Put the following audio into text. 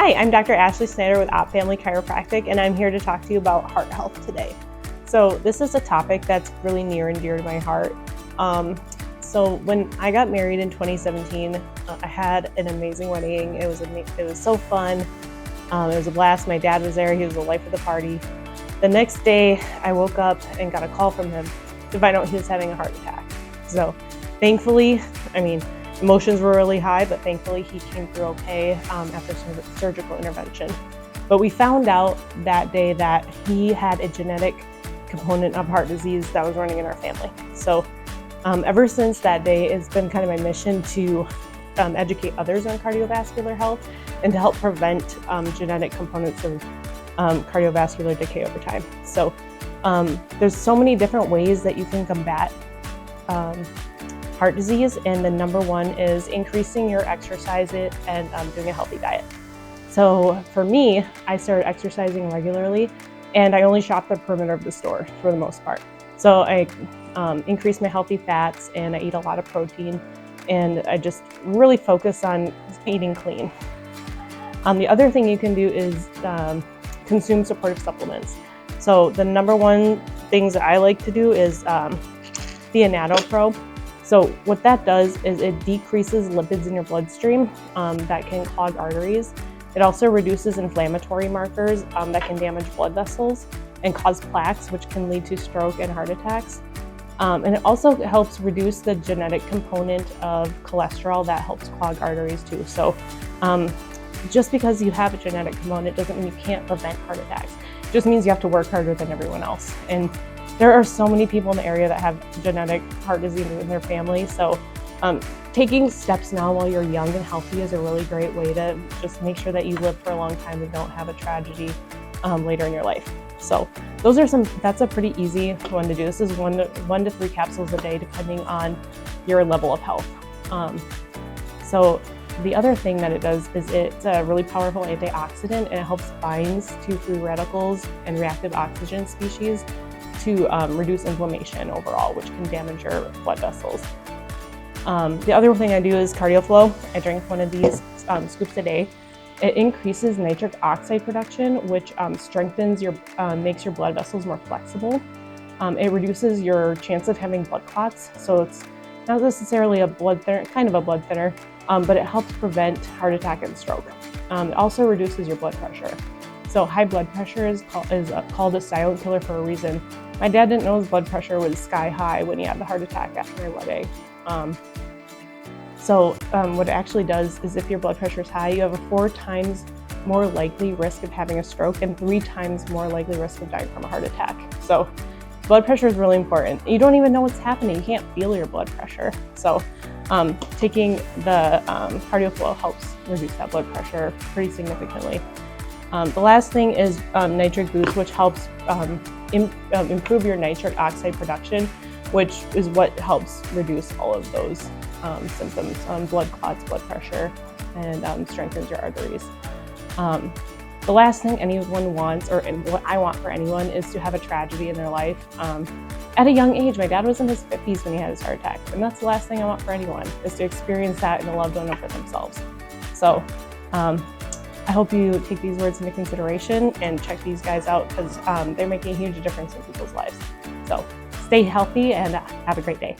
Hi, I'm Dr. Ashley Snyder with Opp Family Chiropractic, and I'm here to talk to you about heart health today. So this is a topic that's really near and dear to my heart. So when I got married in 2017, I had an amazing wedding. It was so fun. It was a blast. My dad was there. He was the life of the party. The next day, I woke up and got a call from him to find out he was having a heart attack. So thankfully, emotions were really high, but thankfully he came through okay after surgical intervention. But we found out that day that he had a genetic component of heart disease that was running in our family. So ever since that day, it's been kind of my mission to educate others on cardiovascular health and to help prevent genetic components of cardiovascular decay over time. So there's so many different ways that you can combat heart disease, and the number one is increasing your exercise and doing a healthy diet. So for me, I started exercising regularly, and I only shop the perimeter of the store for the most part. So I increase my healthy fats, and I eat a lot of protein, and I just really focus on eating clean. The other thing you can do is consume supportive supplements. So the number one things that I like to do is the AnatoPro. So what that does is it decreases lipids in your bloodstream that can clog arteries. It also reduces inflammatory markers that can damage blood vessels and cause plaques, which can lead to stroke and heart attacks. And it also helps reduce the genetic component of cholesterol that helps clog arteries too. So just because you have a genetic component doesn't mean you can't prevent heart attacks. It just means you have to work harder than everyone else. And there are so many people in the area that have genetic heart disease in their family. So taking steps now while you're young and healthy is a really great way to just make sure that you live for a long time and don't have a tragedy later in your life. So that's a pretty easy one to do. This is one to 3 capsules a day, depending on your level of health. So the other thing that it does is it's a really powerful antioxidant, and it helps binds to free radicals and reactive oxygen species to reduce inflammation overall, which can damage your blood vessels. The other thing I do is CardioFlow. I drink one of these scoops a day. It increases nitric oxide production, which makes your blood vessels more flexible. It reduces your chance of having blood clots. So it's not necessarily a blood thinner, kind of a blood thinner, but it helps prevent heart attack and stroke. It also reduces your blood pressure. So high blood pressure is called a silent killer for a reason. My dad didn't know his blood pressure was sky high when he had the heart attack after my wedding. What it actually does is if your blood pressure is high, you have a 4 times more likely risk of having a stroke and 3 times more likely risk of dying from a heart attack. So blood pressure is really important. You don't even know what's happening. You can't feel your blood pressure. So taking the CardioFlow helps reduce that blood pressure pretty significantly. The last thing is nitric boost, which helps improve your nitric oxide production, which is what helps reduce all of those symptoms, blood clots, blood pressure, and strengthens your arteries. The last thing anyone wants, or what I want for anyone, is to have a tragedy in their life. At a young age, my dad was in his 50s when he had his heart attack, and that's the last thing I want for anyone, is to experience that in a loved one or for themselves. So I hope you take these words into consideration and check these guys out, because they're making a huge difference in people's lives. So stay healthy and have a great day.